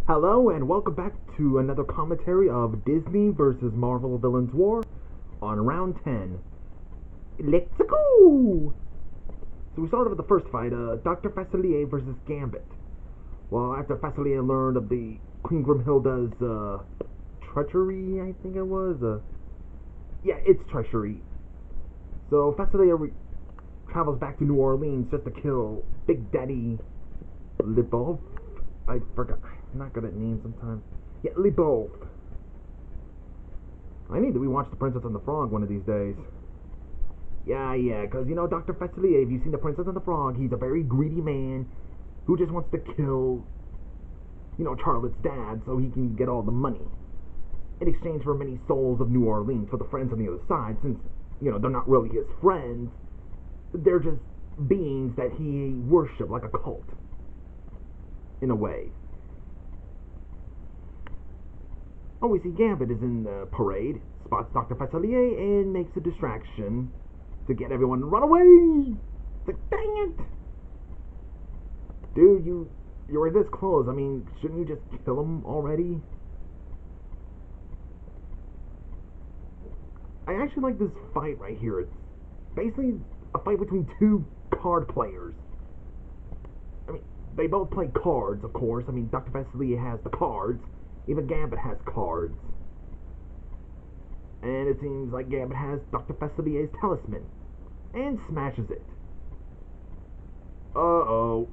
Hello and welcome back to another commentary of Disney versus Marvel Villains War on round 10. Let's go! So we started with the first fight, DrFacilier versus Gambit. Well, after Facilier learned of the Queen Grimhilda's treachery, I think it was. Yeah, it's treachery. So Facilier travels back to New Orleans just to kill Big Daddy Libov. I forgot. I'm not good at names sometimes. Yeah, Libov. I need to rewatch The Princess and the Frog one of these days. Yeah, because, DrFacilier, if you've seen The Princess and the Frog, he's a very greedy man who just wants to kill, Charlotte's dad so he can get all the money. In exchange for many souls of New Orleans for the friends on the other side, since, they're not really his friends. They're just beings that he worshipped like a cult. In a way. Oh, we see Gambit is in the parade, spots DrFacilier, and makes a distraction to get everyone to run away! It's like, dang it! Dude, you were this close. I mean, shouldn't you just kill him already? I actually like this fight right here. It's basically a fight between two card players. I mean, they both play cards, of course. I mean, DrFacilier has the cards. Even Gambit has cards. And it seems like Gambit has DrFacilier's talisman. And smashes it. Uh-oh.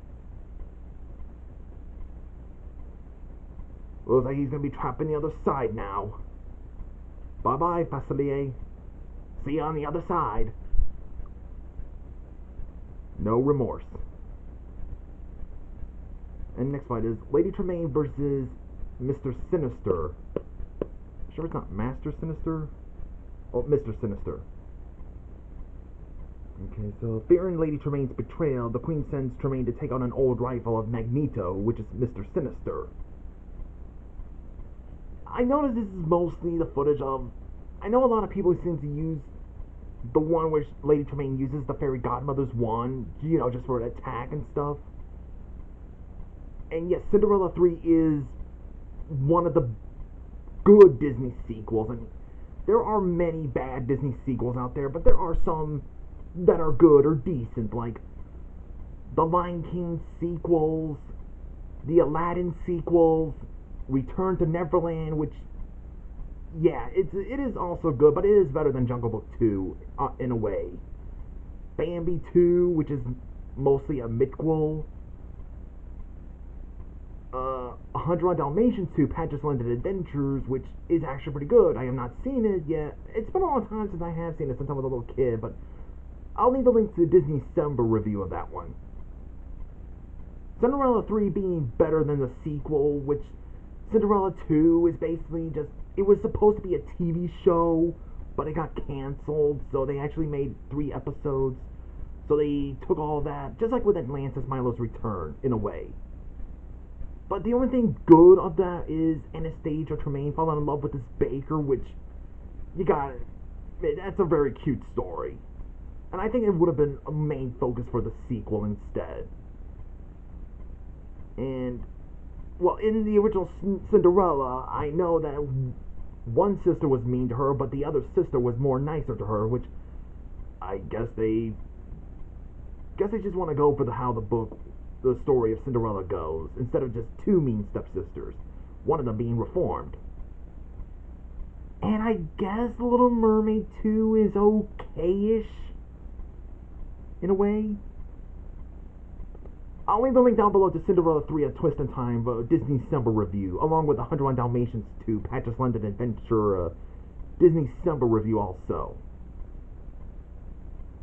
Looks like he's gonna be trapped on the other side now. Bye-bye, Facilier. See you on the other side. No remorse. And next fight is Lady Tremaine versus Mr. Sinister. Sure it's not Master Sinister? Oh, Mr. Sinister. Okay, so fearing Lady Tremaine's betrayal, the Queen sends Tremaine to take on an old rival of Magneto, which is Mr. Sinister. I noticed this is mostly the footage of... I know a lot of people seem to use the one which Lady Tremaine uses the Fairy Godmother's wand, just for an attack and stuff. And yes, Cinderella 3 is one of the good Disney sequels. I mean, there are many bad Disney sequels out there, but there are some that are good or decent, like the Lion King sequels, the Aladdin sequels, Return to Neverland, which, yeah, it is also good, but it is better than Jungle Book 2, in a way. Bambi 2, which is mostly a midquel. 101 Dalmatians 2, Patches London Adventures, which is actually pretty good. I have not seen it yet. It's been a long time since I have seen it, since I was a little kid, but I'll leave a link to the Disney December review of that one. Cinderella 3 being better than the sequel, which Cinderella 2 is basically just... It was supposed to be a TV show, but it got cancelled, so they actually made 3 episodes. So they took all that, just like with Atlantis Milo's Return, in a way. But the only thing good of that is Anastasia Tremaine falling in love with this baker, which, that's a very cute story. And I think it would have been a main focus for the sequel instead. And, well, in the original Cinderella, I know that one sister was mean to her, but the other sister was more nicer to her, which I guess they just want to go for how the story of Cinderella goes, instead of just 2 mean stepsisters, one of them being reformed. And I guess The Little Mermaid 2 is okay-ish, in a way. I'll leave the link down below to Cinderella 3 A Twist in Time, Disney December review, along with 101 Dalmatians 2, Patches London Adventure, Disney December review also.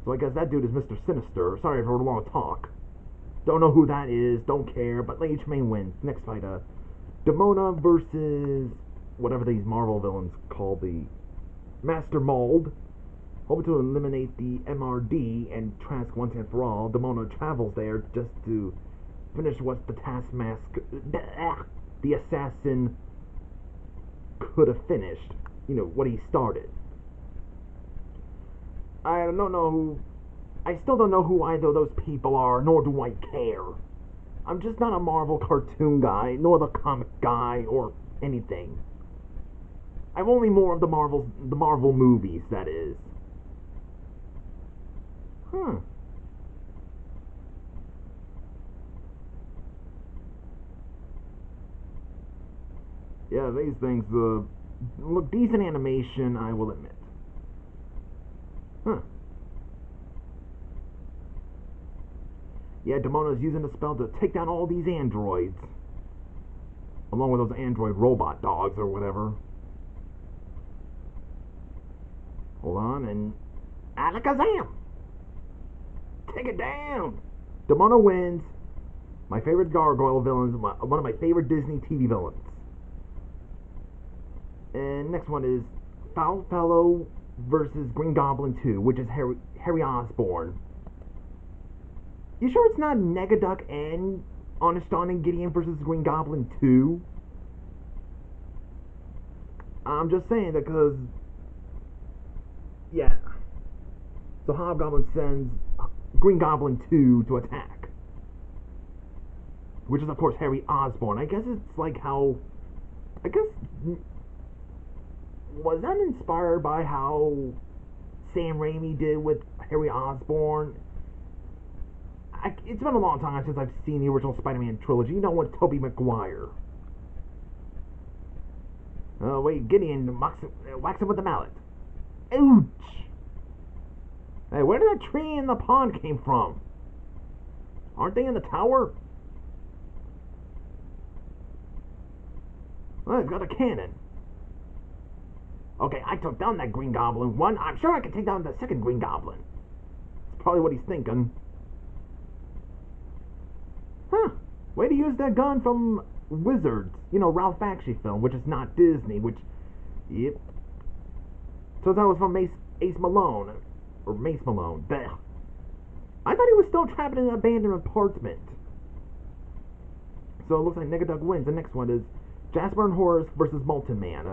So I guess that dude is Mr. Sinister. Sorry for the long talk. Don't know who that is, don't care, but Lady Tremaine wins. Next fight, Demona versus whatever these Marvel villains call the Master Mold. Hoping to eliminate the MRD and Trask once and for all. Demona travels there just to finish what the the assassin could have finished. What he started. I still don't know who either of those people are, nor do I care. I'm just not a Marvel cartoon guy, nor the comic guy, or anything. I'm only more of the Marvel movies, that is. Yeah, these things look decent animation, I will admit. Yeah, Demona's using the spell to take down all these androids. Along with those android robot dogs or whatever. Hold on, and alakazam! Take it down! Demona wins. My favorite gargoyle villains, one of my favorite Disney TV villains. And next one is Foul Fellow versus Green Goblin 2, which is Harry Osborn. You sure it's not Negaduck and Astounding Gideon versus Green Goblin 2? I'm just saying that because, yeah. So Hobgoblin sends Green Goblin 2 to attack. Which is, of course, Harry Osborn. I guess it's like how, was that inspired by how Sam Raimi did with Harry Osborn? It's been a long time since I've seen the original Spider-Man trilogy. You know what, Tobey Maguire. Oh, wait, Gideon whacks him with the mallet. Ouch! Hey, where did that tree in the pond came from? Aren't they in the tower? Well, it's got a cannon. Okay, I took down that Green Goblin one. I'm sure I can take down the second Green Goblin. That's probably what he's thinking. Way to use that gun from Wizards. You know, Ralph Bakshi film, which is not Disney, which, yep. Turns out it was from Ace Malone. Or Mace Malone. Blech. I thought he was still trapped in an abandoned apartment. So it looks like Negaduck wins. The next one is Jasper and Horace versus Molten Man.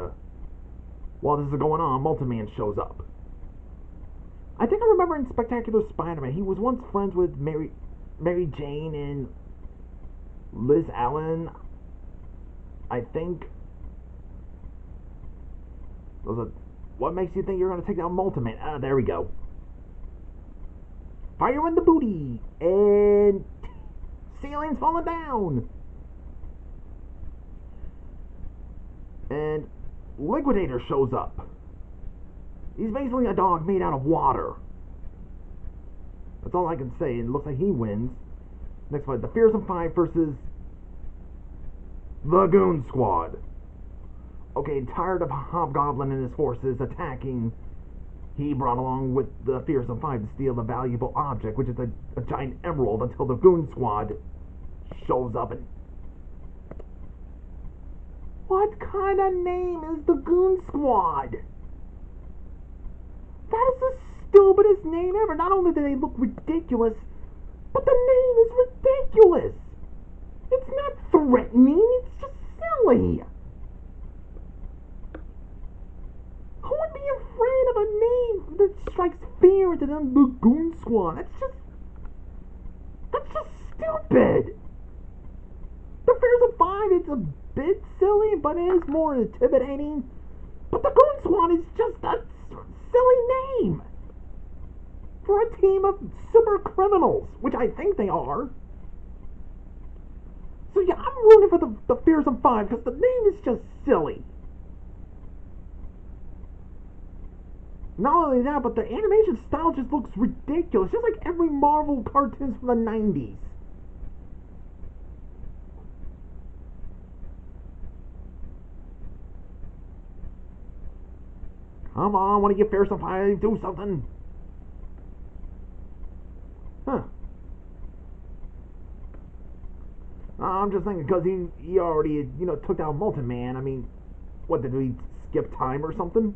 While this is going on, Molten Man shows up. I think I remember in Spectacular Spider-Man, he was once friends with Mary Jane and Liz Allen, I think. What makes you think you're going to take down Molten Man? There we go. Fire in the booty! And ceiling's falling down! And Liquidator shows up. He's basically a dog made out of water. That's all I can say. It looks like he wins. Next fight, the Fearsome 5 versus Lagoon Squad. Okay, tired of Hobgoblin and his forces attacking, he brought along with the Fearsome 5 to steal a valuable object, which is a giant emerald, until the Goon Squad shows up and... What kind of name is the Goon Squad? That is the stupidest name ever. Not only do they look ridiculous, but the name is ridiculous. It's not threatening, it's just silly. Who would be afraid of a name that strikes fear into them? The Goon Squad. That's just stupid. The Fearsome 5, it's a bit silly, but it is more intimidating. But the Goon Squad is just a silly name for a team of super criminals, which I think they are. So yeah, I'm rooting for the Fearsome 5 because the name is just silly. Not only that, but the animation style just looks ridiculous, just like every Marvel cartoon from the 90s. Come on, want to get Fearsome 5, do something. I'm just thinking because he already, took down Molten Man. I mean, what, did we skip time or something?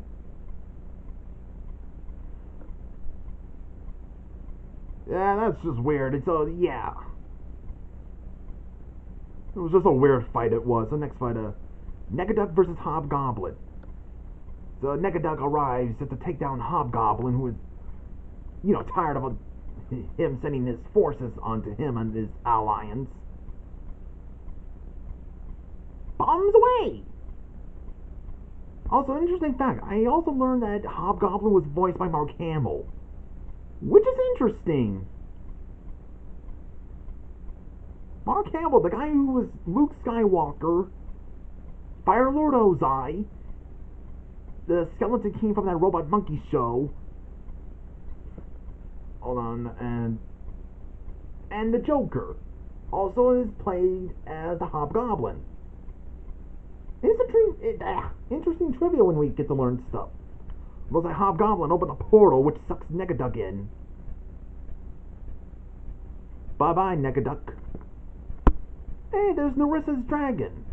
Yeah, that's just weird. Yeah. It was just a weird fight it was. The next fight, Negaduck versus Hobgoblin. So Negaduck arrives to take down Hobgoblin, who is, tired of him sending his forces onto him and his alliance. bombs away. Also, interesting fact, I also learned that Hobgoblin was voiced by Mark Hamill, which is interesting. Mark Hamill, the guy who was Luke Skywalker, Fire Lord Ozai, the Skeleton King from that Robot Monkey show. Hold on, and the Joker also is played as the Hobgoblin. It's interesting trivia when we get to learn stuff. Looks like Hobgoblin opened a portal which sucks Negaduck in. Bye bye, Negaduck. Hey, there's Nerissa's dragon.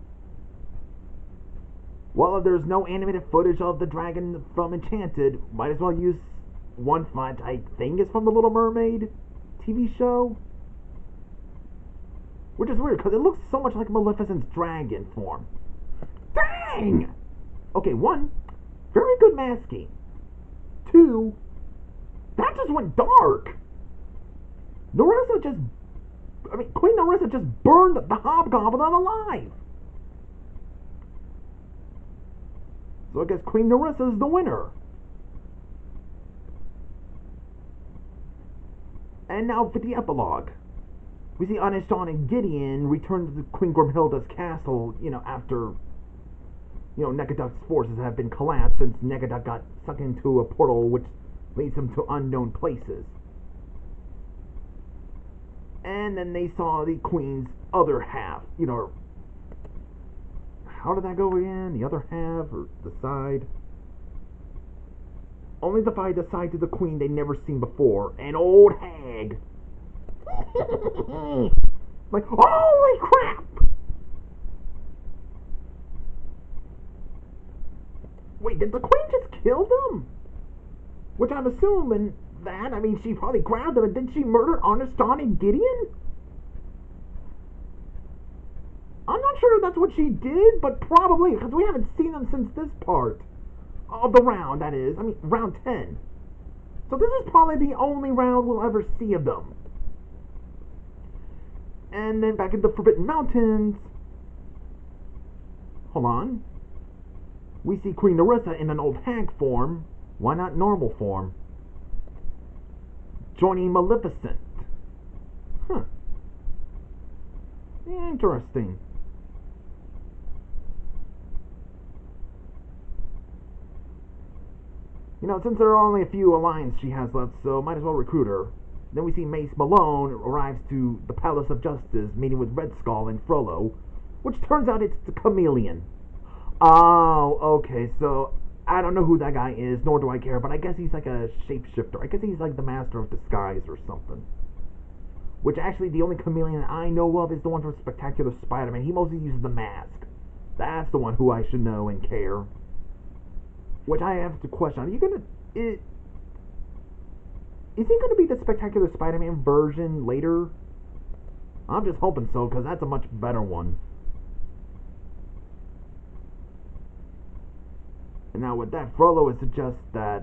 Well, if there's no animated footage of the dragon from Enchanted, might as well use one font I think is from the Little Mermaid TV show. Which is weird, because it looks so much like Maleficent's dragon form. Dang! Okay, 1, very good masking. 2, that just went dark. Queen Nerissa just burned the Hobgoblin alive. So I guess Queen Nerissa is the winner. And now for the epilogue. We see Aniston and Gideon return to Queen Grimhilda's castle, after, Negaduck's forces have been collapsed since Negaduck got sucked into a portal which leads him to unknown places. And then they saw the Queen's other half, how did that go again? The other half, or the side? Only the side to the Queen they'd never seen before, an old hag. Like, holy crap! Wait, did the Queen just kill them? Which I'm assuming that, she probably grabbed them, and did she murder Aniston and Gideon? I'm not sure if that's what she did, but probably, because we haven't seen them since this part of the round, that is. Round 10. So this is probably the only round we'll ever see of them. And then back in the Forbidden Mountains, hold on, we see Queen Nerissa in an old hag form, why not normal form, joining Maleficent. Huh. Interesting. Since there are only a few alliance she has left, so might as well recruit her. Then we see Mace Malone arrives to the Palace of Justice, meeting with Red Skull and Frollo, which turns out it's the Chameleon. Oh, okay, so I don't know who that guy is, nor do I care, but I guess he's like a shapeshifter. I guess he's like the master of disguise or something. Which actually, the only Chameleon I know of is the one from Spectacular Spider-Man. He mostly uses the mask. That's the one who I should know and care. Which I have to question. Is he gonna be the Spectacular Spider-Man version later? I'm just hoping so, because that's a much better one. And now with that, Frollo would suggest that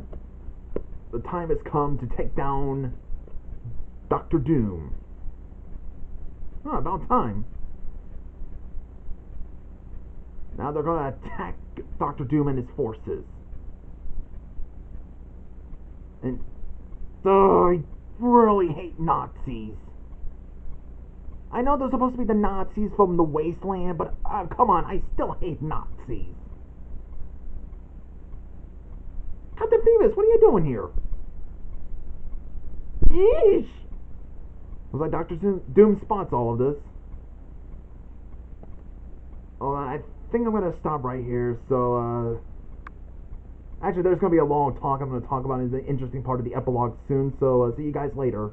the time has come to take down Dr. Doom. Oh, about time. Now they're gonna attack Dr. Doom and his forces. And I really hate Nazis. I know they're supposed to be the Nazis from the Wasteland, but come on, I still hate Nazis. Captain Phoebus, what are you doing here? Yeesh! Looks like Dr. Doom spots all of this. Well, I think I'm going to stop right here, so, actually, there's going to be a long talk I'm going to talk about in the interesting part of the epilogue soon, so see you guys later.